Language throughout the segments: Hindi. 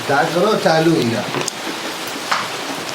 स्टार्ट करो, चालू ही है।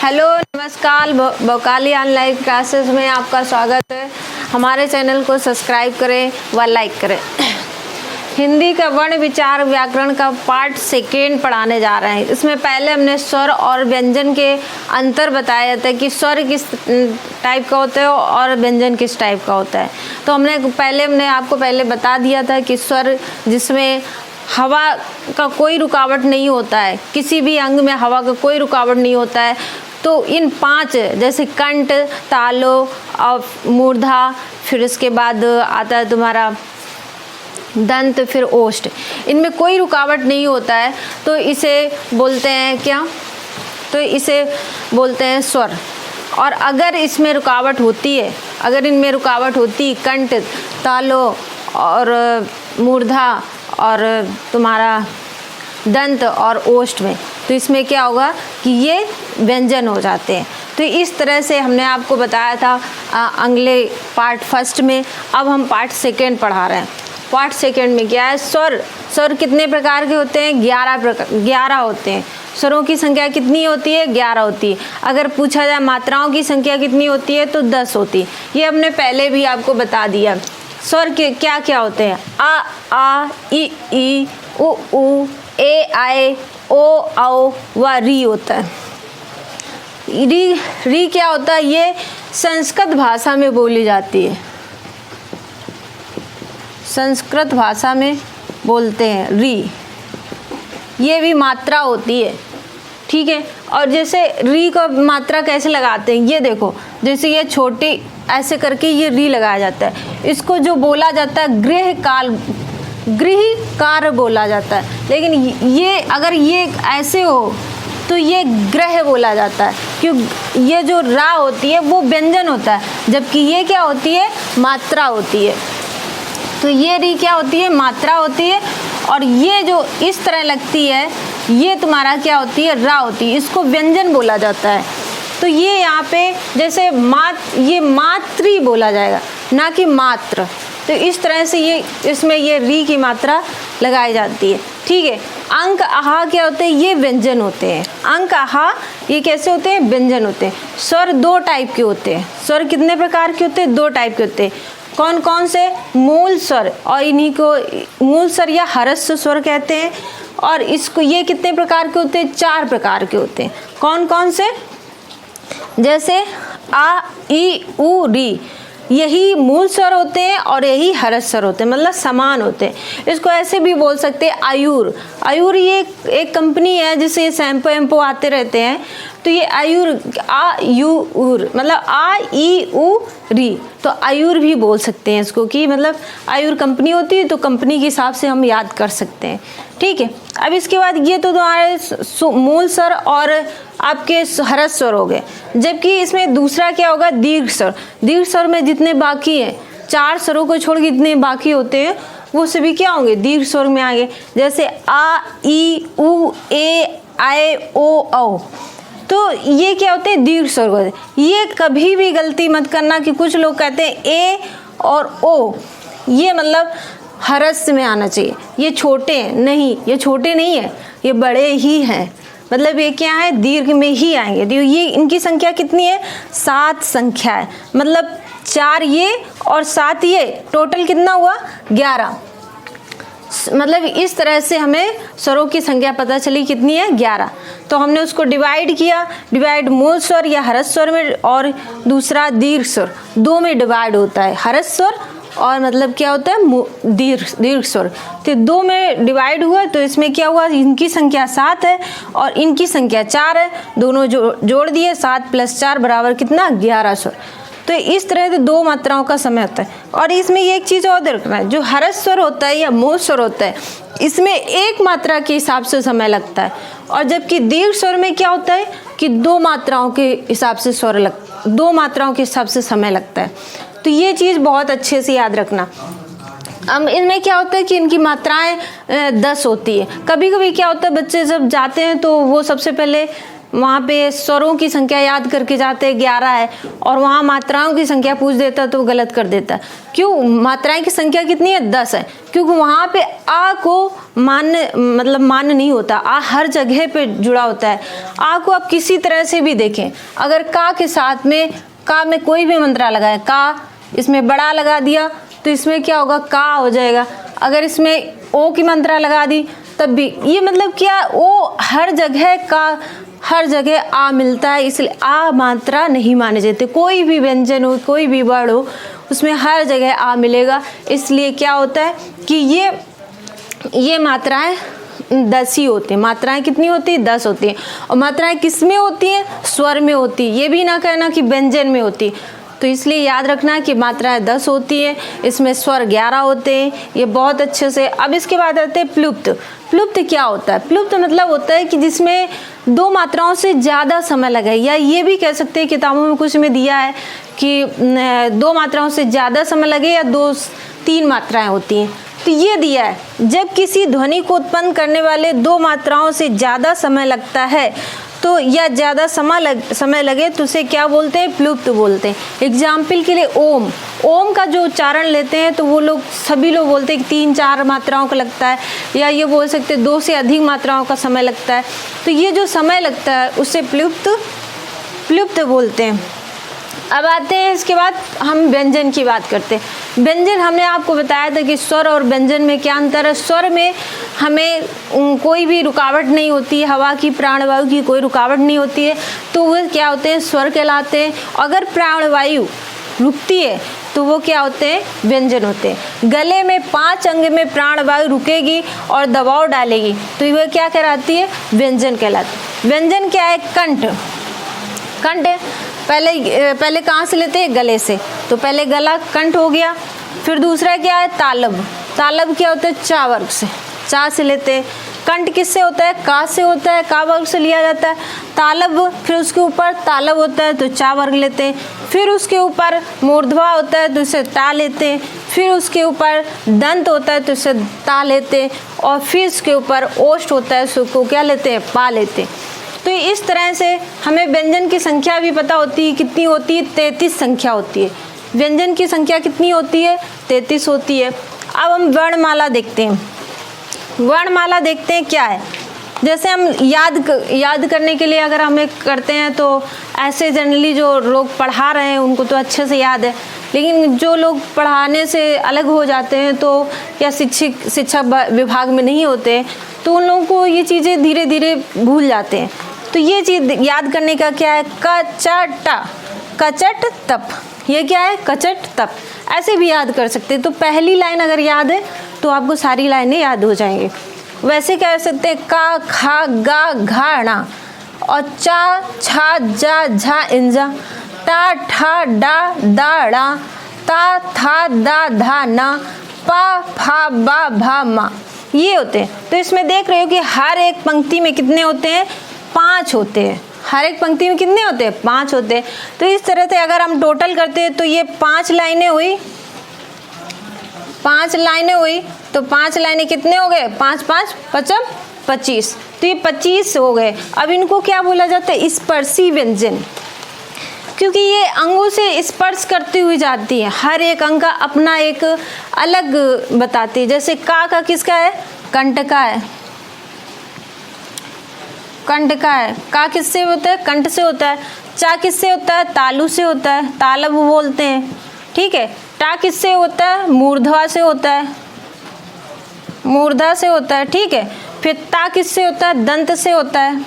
हेलो नमस्कार, वोकाली ऑनलाइन क्लासेस में आपका स्वागत है। हमारे चैनल को सब्सक्राइब करें व लाइक करें। हिंदी का वर्ण विचार व्याकरण का पार्ट सेकेंड पढ़ाने जा रहे हैं। इसमें पहले हमने स्वर और व्यंजन के अंतर बताया था कि स्वर किस टाइप का होता है और व्यंजन किस टाइप का होता है। तो हमने आपको पहले बता दिया था कि स्वर जिसमें हवा का कोई रुकावट नहीं होता है, किसी भी अंग में हवा का कोई रुकावट नहीं होता है, तो इन 5 जैसे कंठ, तालो और मूर्धा, फिर उसके बाद आता है तुम्हारा दंत, फिर ओष्ठ, इनमें कोई रुकावट नहीं होता है, तो इसे बोलते हैं क्या? तो इसे बोलते हैं स्वर। और अगर इसमें रुकावट होती है, अगर इनमें रुकावट होती, कंठ, तालो और मूर्धा और तुम्हारा दंत और ओष्ठ में, तो इसमें क्या होगा कि ये व्यंजन हो जाते हैं। तो इस तरह से हमने आपको बताया था अगले पार्ट फर्स्ट में। अब हम पार्ट सेकेंड पढ़ा रहे हैं। पार्ट सेकेंड में क्या है? स्वर। स्वर कितने प्रकार के होते हैं? 11 होते हैं। स्वरों की संख्या कितनी होती है? 11 होती है। अगर पूछा जाए मात्राओं की संख्या कितनी होती है तो 10 होती है। ये हमने पहले भी आपको बता दिया। स्वर के क्या क्या होते हैं? आ, ई, उ, ए, आए, ओ, औ व री होता है। री क्या होता है? ये संस्कृत भाषा में बोली जाती है, संस्कृत भाषा में बोलते हैं री। ये भी मात्रा होती है, ठीक है। और जैसे री को मात्रा कैसे लगाते हैं, ये देखो, जैसे ये छोटी ऐसे करके ये री लगाया जाता है। इसको जो बोला जाता है गृह कार्य बोला जाता है। लेकिन ये अगर ये ऐसे हो तो ये ग्रह बोला जाता है, क्योंकि ये जो रा होती है वो व्यंजन होता है, जबकि ये क्या होती है? मात्रा होती है। तो ये री क्या होती है? मात्रा होती है। और ये जो इस तरह लगती है, ये तुम्हारा क्या होती है? रा होती है। इसको व्यंजन बोला जाता है। तो ये यहाँ पे जैसे ये मात्री बोला जाएगा, ना कि मात्र। तो इस तरह से ये इसमें ये री की मात्रा लगाई जाती है, ठीक है। अंक, आहा क्या होते हैं? ये व्यंजन होते हैं। अंक, आहा ये कैसे होते हैं? व्यंजन होते हैं। स्वर 2 टाइप के होते हैं। स्वर कितने प्रकार के होते हैं? 2 टाइप के होते हैं। कौन कौन से? मूल स्वर, और इन्हीं को मूल स्वर या हरस्व स्वर कहते हैं। और इसको ये कितने प्रकार के होते हैं? 4 प्रकार के होते हैं। कौन कौन से? जैसे आ, ई, उ, री, यही मूल स्वर होते हैं और यही हरस्व स्वर होते हैं, मतलब समान होते हैं। इसको ऐसे भी बोल सकते हैं आयुर। आयुर ये एक कंपनी है जिससे शैम्पू एम्पो आते रहते हैं। तो ये आयुर, आ, यू, उर, मतलब आ, ई, उ, री, तो आयुर भी बोल सकते हैं इसको, कि मतलब आयुर कंपनी होती है, तो कंपनी के हिसाब से हम याद कर सकते हैं, ठीक है। अब इसके बाद ये तो तुम्हारे मूल स्वर और आपके हरस्व स्वर हो गए। जबकि इसमें दूसरा क्या होगा? दीर्घ स्वर। दीर्घ स्वर में जितने बाकी हैं, 4 स्वरों को छोड़ के जितने बाकी होते हैं वो सभी क्या होंगे? दीर्घ स्वर में आगे। जैसे आ, ई, उ, ए, आए, ओ, औ, तो ये क्या होते हैं? दीर्घ स्वर होते हैं। ये कभी भी गलती मत करना कि कुछ लोग कहते हैं ए और ओ, ये मतलब हरस्व में आना चाहिए, ये छोटे हैं। नहीं, ये छोटे नहीं है, ये बड़े ही हैं। मतलब ये क्या है? दीर्घ में ही आएंगे। तो ये इनकी संख्या कितनी है? 7 संख्या है। मतलब 4 ये और 7 ये, टोटल कितना हुआ? 11। मतलब इस तरह से हमें स्वरों की संख्या पता चली कितनी है? 11। तो हमने उसको डिवाइड किया। डिवाइड मूल स्वर या हरस्व स्वर में, और दूसरा दीर्घ स्वर। 2 में डिवाइड होता है, हरस्व स्वर और मतलब क्या होता है? दीर्घ स्वर। तो 2 में डिवाइड हुआ, तो इसमें क्या हुआ? इनकी संख्या 7 है और इनकी संख्या 4 है। दोनों जोड़ दिए, 7 + 4 बराबर कितना? 11 स्वर। तो इस तरह से 2 मात्राओं का समय होता है। और इसमें ये एक चीज़ और देखना है, जो हरस्व स्वर होता है या मूल स्वर होता है, इसमें 1 मात्रा के हिसाब से समय लगता है। और जबकि दीर्घ स्वर में क्या होता है कि 2 मात्राओं के हिसाब से 2 मात्राओं के हिसाब से समय लगता है। तो ये चीज़ बहुत अच्छे से याद रखना। अब इनमें क्या होता है कि इनकी मात्राएं 10 होती है। कभी कभी क्या होता है, बच्चे जब जाते हैं तो वो सबसे पहले वहाँ पे स्वरों की संख्या याद करके जाते हैं 11 है, और वहाँ मात्राओं की संख्या पूछ देता है तो गलत कर देता है। क्यों? मात्राएं की संख्या कितनी है? 10 है, क्योंकि वहाँ पे आ को मान्य मान्य नहीं होता। आ हर जगह पे जुड़ा होता है। आ को आप किसी तरह से भी देखें, अगर का के साथ में का में कोई भी मंत्रा लगाए, का इसमें बड़ा लगा दिया तो इसमें क्या होगा? का हो जाएगा। अगर इसमें ओ की मात्रा लगा दी तब भी, ये मतलब क्या, ओ हर जगह का, हर जगह आ मिलता है, इसलिए आ मात्रा नहीं माने जाते। कोई भी व्यंजन हो, कोई भी वर्ड हो, उसमें हर जगह आ मिलेगा। इसलिए क्या होता है कि ये मात्राएं 10 ही होती हैं। मात्राएं कितनी होती है? 10 होती हैं। और मात्राएं किस में होती हैं? स्वर में होती है। ये भी ना कहना कि व्यंजन में होती, तो इसलिए याद रखना है कि मात्राएं 10 होती है, इसमें स्वर 11 होते हैं। ये बहुत अच्छे से। अब इसके बाद आते हैं प्लुप्त। प्लुप्त क्या होता है? प्लुप्त मतलब होता है कि जिसमें 2 मात्राओं से ज़्यादा समय लगे, या ये भी कह सकते हैं किताबों में कुछ में दिया है कि 2 मात्राओं से ज़्यादा समय लगे, या 2-3 मात्राएं होती हैं। तो ये दिया है, जब किसी ध्वनि को उत्पन्न करने वाले 2 मात्राओं से ज़्यादा समय लगता है तो, या ज़्यादा समय लगे तो उसे क्या बोलते हैं? प्लुप्त बोलते हैं। एग्जाम्पल के लिए ओम। ओम का जो उच्चारण लेते हैं तो वो लोग, सभी लोग बोलते हैं कि 3-4 मात्राओं का लगता है, या ये बोल सकते हैं 2 से अधिक मात्राओं का समय लगता है। तो ये जो समय लगता है उसे प्लुप्त बोलते हैं। अब आते हैं, इसके बाद हम व्यंजन की बात करते हैं। व्यंजन हमने आपको बताया था कि स्वर और व्यंजन में क्या अंतर है। स्वर में हमें कोई भी रुकावट नहीं होती है, हवा की, प्राणवायु की कोई रुकावट नहीं होती है, तो वो क्या होते हैं? स्वर कहलाते हैं। अगर प्राणवायु रुकती है तो वो क्या होते हैं? व्यंजन होते हैं। गले में 5 अंग में प्राणवायु रुकेगी और दबाव डालेगी तो वह क्या कहलाती है? व्यंजन कहलाती है। व्यंजन क्या है? कंठ। पहले कहाँ से लेते हैं? गले से। तो पहले गला कंठ हो गया। फिर दूसरा क्या है? तालब। तालब क्या होता है? चा वर्ग से, चा से लेते हैं। कंठ किससे होता है? का से होता है, का वर्ग से लिया जाता है। तालब, फिर उसके ऊपर तालब होता है तो चा वर्ग लेते हैं। फिर उसके ऊपर मूर्धवा होता है तो उसे ता लेते हैं। फिर उसके ऊपर दंत होता है तो उसे ता लेते हैं। और फिर उसके ऊपर ओष्ठ होता है, उसको क्या लेते हैं? पा लेते हैं। तो इस तरह से हमें व्यंजन की संख्या भी पता होती है। कितनी होती है? 33 संख्या होती है। व्यंजन की संख्या कितनी होती है? 33 होती है। अब हम वर्णमाला देखते हैं। वर्णमाला देखते हैं क्या है। जैसे हम याद करने के लिए अगर हमें करते हैं तो ऐसे जनरली जो लोग पढ़ा रहे हैं उनको तो अच्छे से याद है, लेकिन जो लोग पढ़ाने से अलग हो जाते हैं तो, या शिक्षा विभाग में नहीं होते, तो उन लोगों को ये चीज़ें धीरे धीरे भूल जाते हैं। तो ये चीज़ याद करने का क्या है? कचटा, कचट तप। ये क्या है? कचट तप। ऐसे भी याद कर सकते हैं। तो पहली लाइन अगर याद है तो आपको सारी लाइनें याद हो जाएंगी। वैसे कह सकते हैं का, खा, गा, घा, णा, और चा, छा, जा, झा, इंजा, टा, ठा, डा, दा, ड़ा, ता, था, दा, धा, ना, पा, फा, बा, भा, मा। ये होते हैं। तो इसमें देख रहे हो कि हर एक पंक्ति में कितने होते हैं? 5 होते हैं। हर एक पंक्ति में कितने होते हैं? 5 होते हैं। तो इस तरह से अगर हम टोटल करते हैं तो ये 5 लाइनें हुई, 5 लाइनें हुई, तो 5 लाइनें कितने हो गए? 5 5 55 25। तो ये 25 हो गए। अब इनको क्या बोला जाता है? स्पर्शी व्यंजन, क्योंकि ये अंगों से स्पर्श करती हुई जाती है। हर एक अंग का अपना एक अलग बताती है। जैसे का किसका है? कंठ का है, कंठ का है। का किससे होता है? कंठ से होता है। चा किससे होता है? तालु से होता है, तालब बोलते हैं, ठीक है। टा किससे होता है? मूर्धवा से होता है, मूर्धा से होता है, ठीक है। फिर ता किससे होता है? दंत से होता है,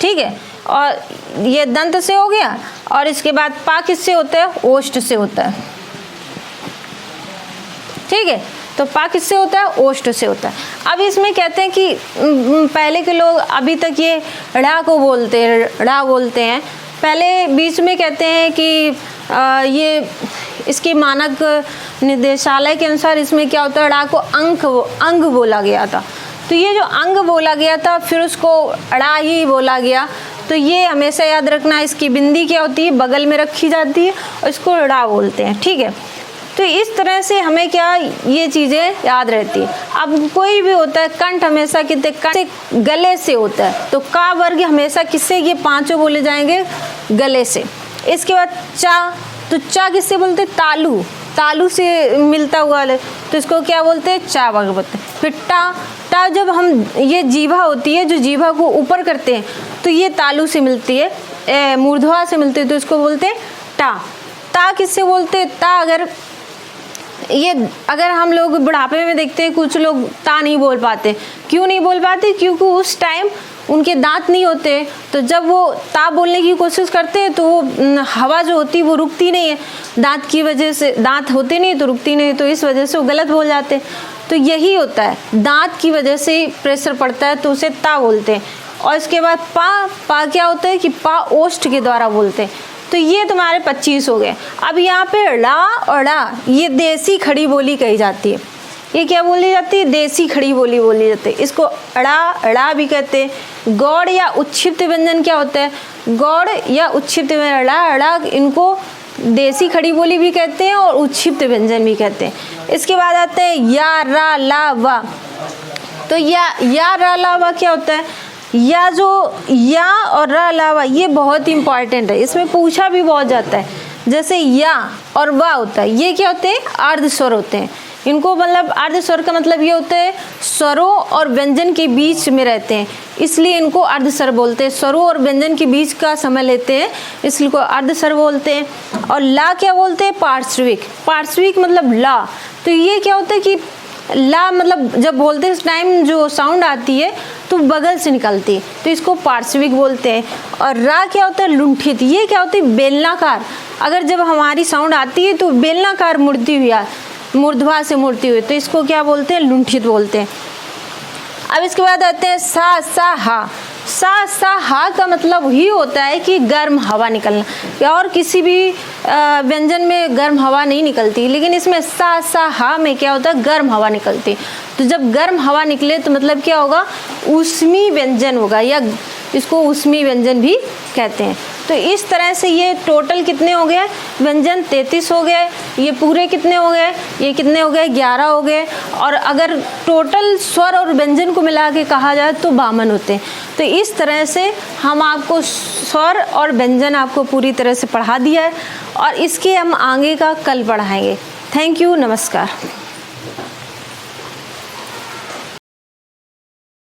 ठीक है। और ये दंत से हो गया। और इसके बाद पा किससे होता है? ओष्ठ से होता है, ठीक है। तो पा किससे होता है? ओष्ठ से होता है। अब इसमें कहते हैं कि पहले के लोग अभी तक ये ड़ा को बोलते हैं, ड़ा बोलते हैं। पहले बीच में कहते हैं कि ये इसकी मानक निर्देशालय के अनुसार इसमें क्या होता है? ड़ा को अंग बोला गया था। तो ये जो अंग बोला गया था फिर उसको ड़ा ही बोला गया। तो ये हमेशा याद रखना, इसकी बिंदी क्या होती है? बगल में रखी जाती है और इसको ड़ा बोलते हैं, ठीक है। तो इस तरह से हमें क्या ये चीज़ें याद रहती है। अब कोई भी होता है कंठ हमेशा कितने कंठ गले से होता है, तो का वर्ग हमेशा किससे, ये पांचों बोले जाएंगे गले से। इसके बाद चा, तो चा किससे बोलते हैं, तालू, तालू से मिलता हुआ है, तो इसको क्या बोलते हैं, चा वर्ग बोलते हैं। फिर टा, टा जब हम ये जीभा होती है जो जीभा को ऊपर करते हैं, तो ये तालू से मिलती है, मूर्धवा से मिलती है, तो इसको बोलते हैं टा। ता किससे बोलते हैं, ता अगर हम लोग बुढ़ापे में देखते हैं कुछ लोग ता नहीं बोल पाते। क्यों नहीं बोल पाते, क्योंकि उस टाइम उनके दांत नहीं होते, तो जब वो ता बोलने की कोशिश करते हैं तो वो हवा जो होती है वो रुकती नहीं है, दांत की वजह से, दांत होते नहीं तो रुकती नहीं, तो इस वजह से वो गलत बोल जाते हैं। तो यही होता है, दांत की वजह से प्रेशर पड़ता है तो उसे ता बोलते हैं। और इसके बाद पा क्या होता है कि पा ओष्ठ के द्वारा बोलते हैं। तो ये तुम्हारे 25 हो गए। अब यहाँ पे ड़ा और ड़ा, ये देसी खड़ी बोली कही जाती है। ये क्या बोली जाती है, देसी खड़ी बोली बोली जाती है। इसको अड़ा, अड़ा भी कहते हैं। गौड़ या उच्छिप्त व्यंजन क्या होता है, गौड़ या उच्छिप्त व्यंजन, अड़ा अड़ा, इनको देसी खड़ी बोली भी कहते हैं और उच्छिप्त व्यंजन भी कहते हैं। इसके बाद आते हैं या, रा, ला, वा। तो या, रा, ला, वा क्या होता है, या जो या और रा, ला, वा ये बहुत इंपॉर्टेंट है, इसमें पूछा भी बहुत जाता है। जैसे या और वा होता है, ये क्या होते हैं, अर्ध स्वर होते हैं। इनको मतलब अर्ध स्वर का मतलब ये होता है स्वरों और व्यंजन के बीच में रहते हैं, इसलिए इनको अर्ध स्वर बोलते हैं। स्वरों और व्यंजन के बीच का समय लेते हैं, इसलिए को अर्ध स्वर बोलते हैं। और ला क्या बोलते हैं, पार्श्विक। पार्श्विक मतलब ला, तो ये क्या होता है कि ला मतलब जब बोलते इस टाइम जो साउंड आती है तो बगल से निकलती है, तो इसको पार्श्विक बोलते हैं। और रा क्या होता है, लुंठित। ये क्या होती है, बेलनाकार। अगर जब हमारी साउंड आती है तो बेलनाकार मुड़ती हुई, मूर्धवा से मुड़ती हुई, तो इसको क्या बोलते हैं, लुंठित बोलते हैं। अब इसके बाद आते हैं सा, सा, हा। सा हा का मतलब ही होता है कि गर्म हवा निकलना, और किसी भी व्यंजन में गर्म हवा नहीं निकलती, लेकिन इसमें सा हा में क्या होता है, गर्म हवा निकलती। तो जब गर्म हवा निकले तो मतलब क्या होगा, ऊष्मी व्यंजन होगा, या इसको ऊष्मी व्यंजन भी कहते हैं। तो इस तरह से ये टोटल कितने हो गए व्यंजन, 33 हो गए। ये पूरे कितने हो गए, ये कितने हो गए, 11 हो गए। और अगर टोटल स्वर और व्यंजन को मिला के कहा जाए तो 52 होते हैं। तो इस तरह से हम आपको स्वर और व्यंजन आपको पूरी तरह से पढ़ा दिया है, और इसके हम आगे का कल पढ़ाएंगे। थैंक यू, नमस्कार।